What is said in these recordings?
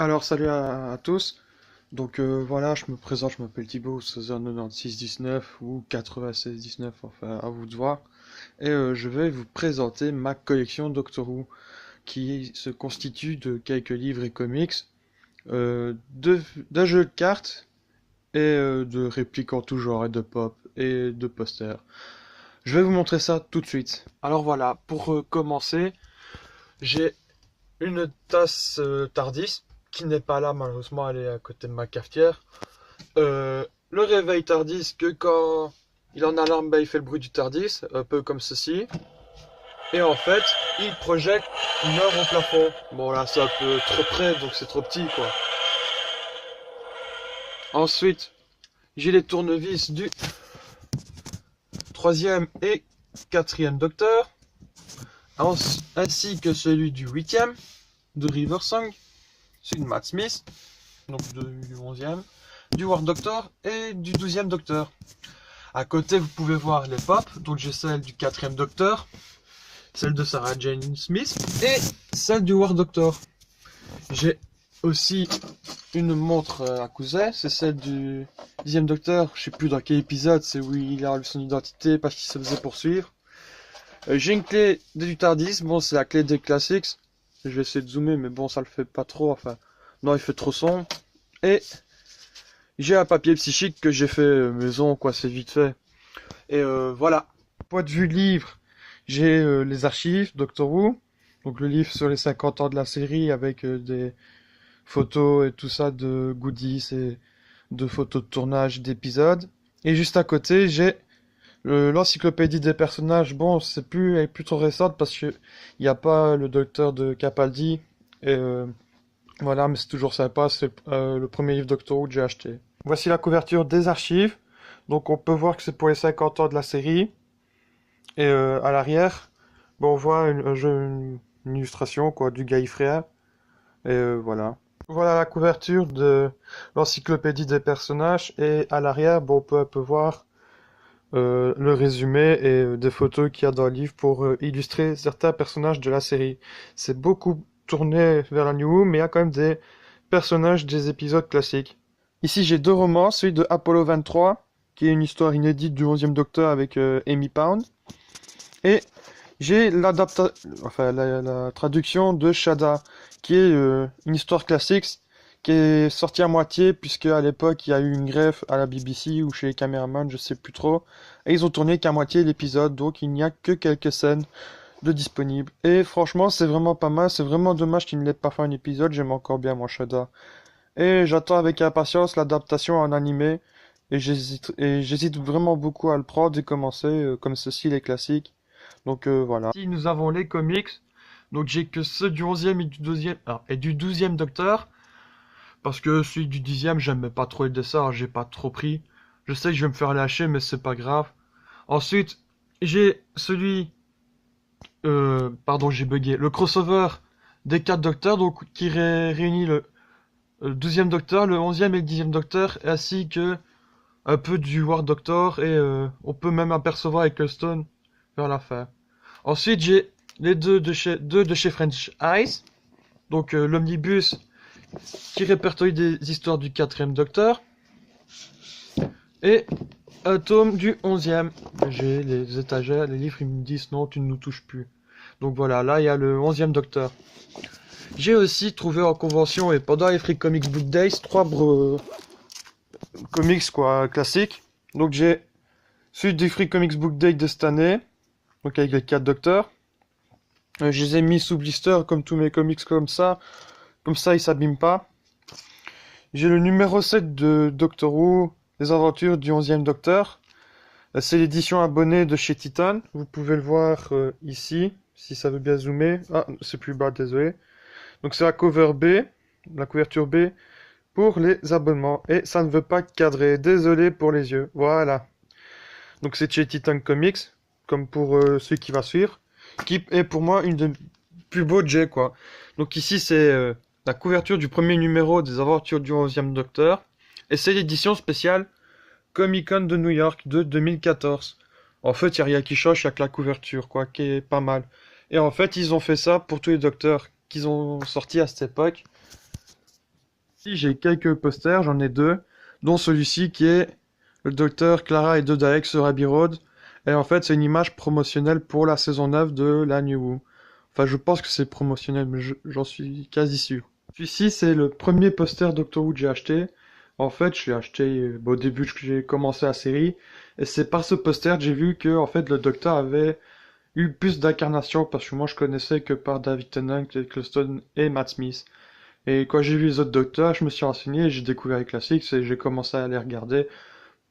Alors salut à tous. Voilà, je me présente, je m'appelle Thibaut, 16h9619 ou 9619, enfin à vous de voir. Je vais vous présenter ma collection Doctor Who qui se constitue de quelques livres et comics, d'un jeu de cartes de répliques en tout genre et de pop et de posters. Je vais vous montrer ça tout de suite. Alors voilà, pour commencer, j'ai une tasse Tardis qui n'est pas là, malheureusement, elle est à côté de ma cafetière. Le réveil Tardis, que quand il en alarme, bah, il fait le bruit du Tardis, un peu comme ceci. Et en fait, il projette une heure au plafond. Bon là, c'est un peu trop près, donc c'est trop petit, quoi. Ensuite, j'ai les tournevis du troisième et quatrième docteur, ainsi que celui du huitième de Riversong, celui de Matt Smith, donc du 11e, du War Doctor et du 12e Docteur. À côté, vous pouvez voir les pop, donc j'ai celle du 4e Docteur, celle de Sarah Jane Smith et celle du War Doctor. J'ai aussi une montre à cousin, c'est celle du 10e Docteur, je sais plus dans quel épisode, c'est où il a eu son identité parce qu'il se faisait poursuivre. J'ai une clé du TARDIS, bon c'est la clé des classiques, je vais essayer de zoomer mais bon ça le fait pas trop, enfin non il fait trop sombre. Et j'ai un papier psychique que j'ai fait maison, quoi, c'est vite fait. Voilà. Point de vue livre, j'ai les archives Doctor Who, donc le livre sur les 50 ans de la série avec des photos et tout ça de goodies et de photos de tournage d'épisodes. Et juste à côté, j'ai l'encyclopédie des personnages. Bon, elle est plus trop récente parce que il n'y a pas le docteur de Capaldi. Et voilà, mais c'est toujours sympa. C'est le premier livre Doctor Who que j'ai acheté. Voici la couverture des archives. Donc on peut voir que c'est pour les 50 ans de la série. Et à l'arrière, bon, on voit une illustration quoi, du Gallifréen. Et voilà. Voilà la couverture de l'encyclopédie des personnages. Et à l'arrière, bon, on peut un peu voir le résumé et des photos qu'il y a dans le livre pour illustrer certains personnages de la série. C'est beaucoup tourné vers la New Who, mais il y a quand même des personnages des épisodes classiques. Ici, j'ai deux romans, celui de Apollo 23, qui est une histoire inédite du 11e Docteur avec Amy Pound, et j'ai la traduction de Shada, qui est une histoire classique, qui est sortie à moitié, puisque à l'époque, il y a eu une greffe à la BBC ou chez les caméramans, je sais plus trop, et ils ont tourné qu'à moitié l'épisode, donc il n'y a que quelques scènes de disponibles. Et franchement, c'est vraiment pas mal, c'est vraiment dommage qu'il ne l'ait pas fait un épisode, j'aime encore bien mon Shada. Et j'attends avec impatience l'adaptation en animé. Et j'hésite vraiment beaucoup à le prendre et commencer comme ceci les classiques. Voilà. Ici nous avons les comics. Donc j'ai que ceux du 11e et du 12e et du 12e Docteur. Parce que celui du 10e j'aimais pas trop les dessins, j'ai pas trop pris. Je sais que je vais me faire lâcher mais c'est pas grave. Ensuite j'ai celui pardon j'ai bugué. Le crossover des 4 Docteurs donc qui réunit le 12e Docteur, le 11e et le 10e Docteur, ainsi que un peu du War Doctor, et on peut même apercevoir Eccleston vers la fin. Ensuite, j'ai les deux de chez French Eyes, donc l'omnibus qui répertorie des histoires du 4e Docteur, et un tome du 11e. J'ai les étagères, les livres, ils me disent non, tu ne nous touches plus. Donc voilà, là il y a le 11e Docteur. J'ai aussi trouvé en convention et pendant les Free Comics Book Days trois comics quoi classiques. Donc j'ai celui du Free Comics Book Day de cette année, donc avec les 4 docteurs. Je les ai mis sous blister comme tous mes comics comme ça ils s'abîment pas. J'ai le numéro 7 de Doctor Who, les aventures du 11e Docteur. C'est l'édition abonnée de chez Titan, vous pouvez le voir ici, si ça veut bien zoomer. Ah, c'est plus bas, désolé. Donc c'est la cover B, la couverture B, pour les abonnements. Et ça ne veut pas cadrer, désolé pour les yeux. Voilà. Donc c'est chez Titan Comics, comme pour celui qui va suivre, qui est pour moi une des plus beaux jets, quoi. Donc ici c'est la couverture du premier numéro des aventures du 11e Docteur, et c'est l'édition spéciale Comic Con de New York de 2014. En fait, il n'y a rien qui change, il n'y a que la couverture, quoi, qui est pas mal. Et en fait, ils ont fait ça pour tous les docteurs qu'ils ont sortis à cette époque. Ici, j'ai quelques posters, j'en ai deux, dont celui-ci qui est le docteur Clara et Dodaex sur Abbey Road. Et en fait, c'est une image promotionnelle pour la saison 9 de la New Who. Enfin, je pense que c'est promotionnel, mais j'en suis quasi sûr. Celui-ci, c'est le premier poster Doctor Who que j'ai acheté. En fait, je l'ai acheté au début que j'ai commencé la série. Et c'est par ce poster que j'ai vu que en fait, le docteur avait eu plus d'incarnations, parce que moi, je connaissais que par David Tennant, Ted Eccleston et Matt Smith. Et quand j'ai vu les autres docteurs, je me suis renseigné et j'ai découvert les classiques et j'ai commencé à les regarder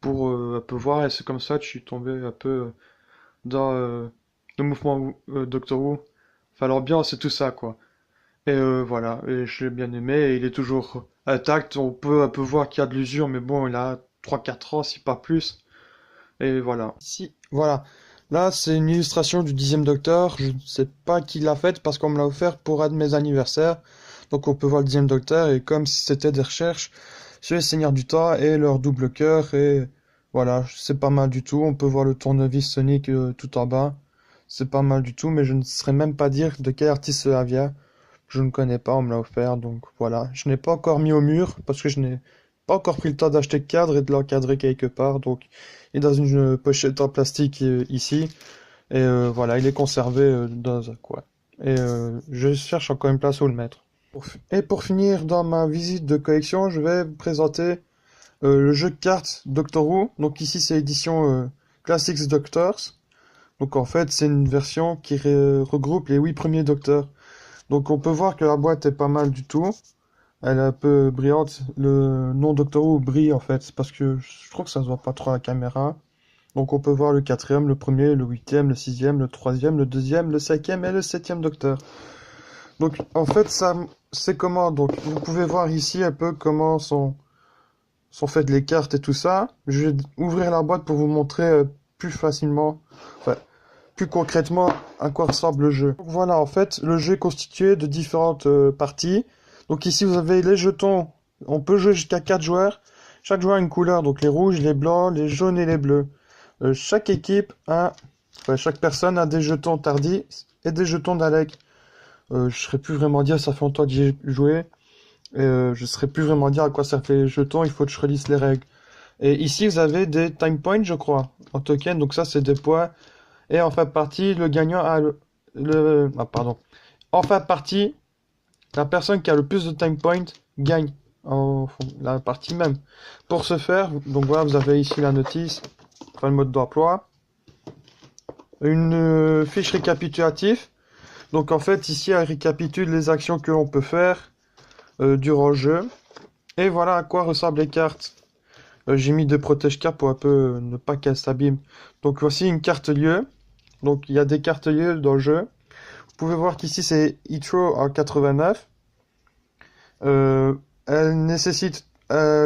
pour un peu voir. Et c'est comme ça que je suis tombé un peu dans le mouvement Doctor Who. Enfin, l'ambiance et tout ça, quoi. Et voilà, et je l'ai bien aimé, et il est toujours intact. On peut un peu voir qu'il y a de l'usure, mais bon, il a 3 4 ans, si pas plus. Et voilà. Ici, voilà. Là, c'est une illustration du 10e Docteur. Je ne sais pas qui l'a faite parce qu'on me l'a offert pour un de mes anniversaires. Donc on peut voir le 10e Docteur, et comme si c'était des recherches sur les Seigneurs du Temps et leur double cœur, et voilà, c'est pas mal du tout. On peut voir le tournevis Sonic tout en bas. C'est pas mal du tout, mais je ne saurais même pas dire de quel artiste cela vient. Je ne connais pas, on me l'a offert, donc voilà. Je n'ai pas encore mis au mur parce que je n'ai pas encore pris le temps d'acheter le cadre et de l'encadrer quelque part. Donc, il est dans une pochette en plastique ici. Et voilà, il est conservé dans un coin. Et je cherche encore une place où le mettre. Et pour finir, dans ma visite de collection, je vais vous présenter le jeu de cartes Doctor Who. Donc ici, c'est l'édition Classics Doctors. Donc en fait, c'est une version qui regroupe les 8 premiers Docteurs. Donc on peut voir que la boîte est pas mal du tout. Elle est un peu brillante. Le nom Doctor Who brille en fait, c'est parce que je trouve que ça se voit pas trop à la caméra. Donc on peut voir le quatrième, le premier, le huitième, le sixième, le troisième, le deuxième, le cinquième et le 7e Docteur. Donc en fait ça c'est comment? Donc vous pouvez voir ici un peu comment sont faites les cartes et tout ça. Je vais ouvrir la boîte pour vous montrer plus facilement, enfin, plus concrètement à quoi ressemble le jeu. Donc voilà, en fait, le jeu est constitué de différentes parties. Donc ici, vous avez les jetons. On peut jouer jusqu'à 4 joueurs. Chaque joueur a une couleur, donc les rouges, les blancs, les jaunes et les bleus. Chaque équipe a, enfin, chaque personne a des jetons Tardis et des jetons Dalek. Je ne saurais plus vraiment dire, ça fait longtemps que j'ai joué. Et je ne saurais plus vraiment dire à quoi ça fait les jetons, il faut que je relise les règles. Et ici, vous avez des time points, je crois, en token. Donc ça, c'est des points. Et en fin de partie, le gagnant a ah, pardon. En fin de partie, la personne qui a le plus de time points gagne la partie même. Pour ce faire, donc voilà, vous avez ici la notice, enfin le mode d'emploi, une fiche récapitulative. Donc en fait, ici, elle récapitule les actions que l'on peut faire durant le jeu. Et voilà à quoi ressemblent les cartes. J'ai mis des protège-cartes pour un peu ne pas qu'elles s'abîment. Donc voici une carte lieu. Donc il y a des cartes lieu dans le jeu. Vous pouvez voir qu'ici c'est Hitro en 89. Elle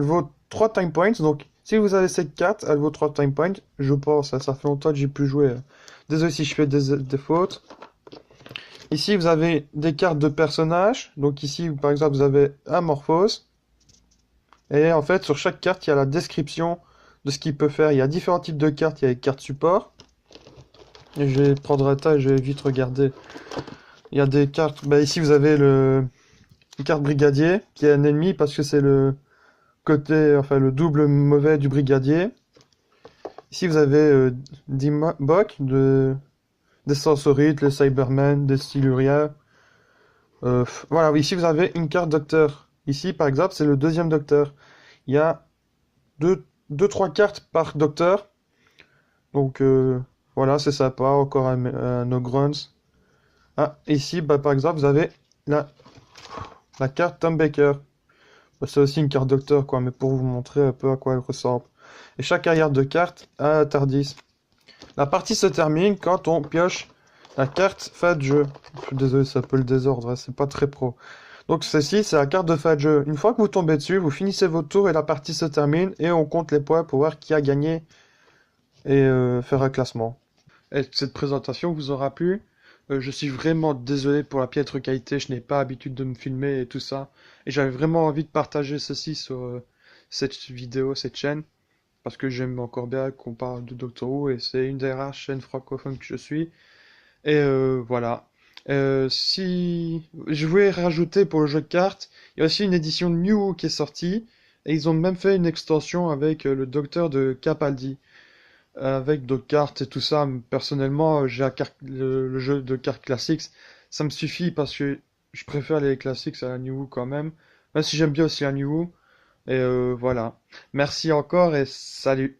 vaut 3 time points. Donc si vous avez cette carte, elle vaut 3 time points. Je pense, ça fait longtemps que j'ai pu jouer. Désolé si je fais des fautes. Ici vous avez des cartes de personnages. Donc ici par exemple vous avez un Morphose. Et en fait sur chaque carte il y a la description de ce qu'il peut faire. Il y a différents types de cartes. Il y a les cartes support. Et je vais prendre un tas et je vais vite regarder. Il y a des cartes. Bah, ici, vous avez une carte brigadier qui est un ennemi parce que c'est le côté, enfin, le double mauvais du brigadier. Ici, vous avez Dimebok, des Sensorites, les Cybermen, des Siluria. Voilà, ici, vous avez une carte docteur. Ici, par exemple, c'est le 2e Docteur. Il y a deux, 3 cartes par docteur. Donc, voilà, c'est sympa. Encore un Ogrons. Ah, ici, bah, par exemple, vous avez la carte Tom Baker. Bah, c'est aussi une carte docteur, quoi, mais pour vous montrer un peu à quoi elle ressemble. Et chaque arrière de carte a un Tardis. La partie se termine quand on pioche la carte fin de jeu. Je suis désolé, c'est un peu le désordre, hein, c'est pas très pro. Donc ceci, c'est la carte de fin de jeu. Une fois que vous tombez dessus, vous finissez votre tour et la partie se termine et on compte les points pour voir qui a gagné et faire un classement. Et cette présentation vous aura plu. Je suis vraiment désolé pour la piètre qualité, je n'ai pas l'habitude de me filmer et tout ça. Et j'avais vraiment envie de partager ceci sur cette vidéo, cette chaîne, parce que j'aime encore bien qu'on parle de Doctor Who et c'est une des rares chaînes francophones que je suis. Et voilà. Si je voulais rajouter pour le jeu de cartes, il y a aussi une édition New qui est sortie et ils ont même fait une extension avec le docteur de Capaldi, avec d'autres cartes et tout ça. Personnellement, j'ai le jeu de cartes classiques, ça me suffit parce que je préfère les classiques à la New quand même, même si j'aime bien aussi la New. Et voilà. Merci encore et salut.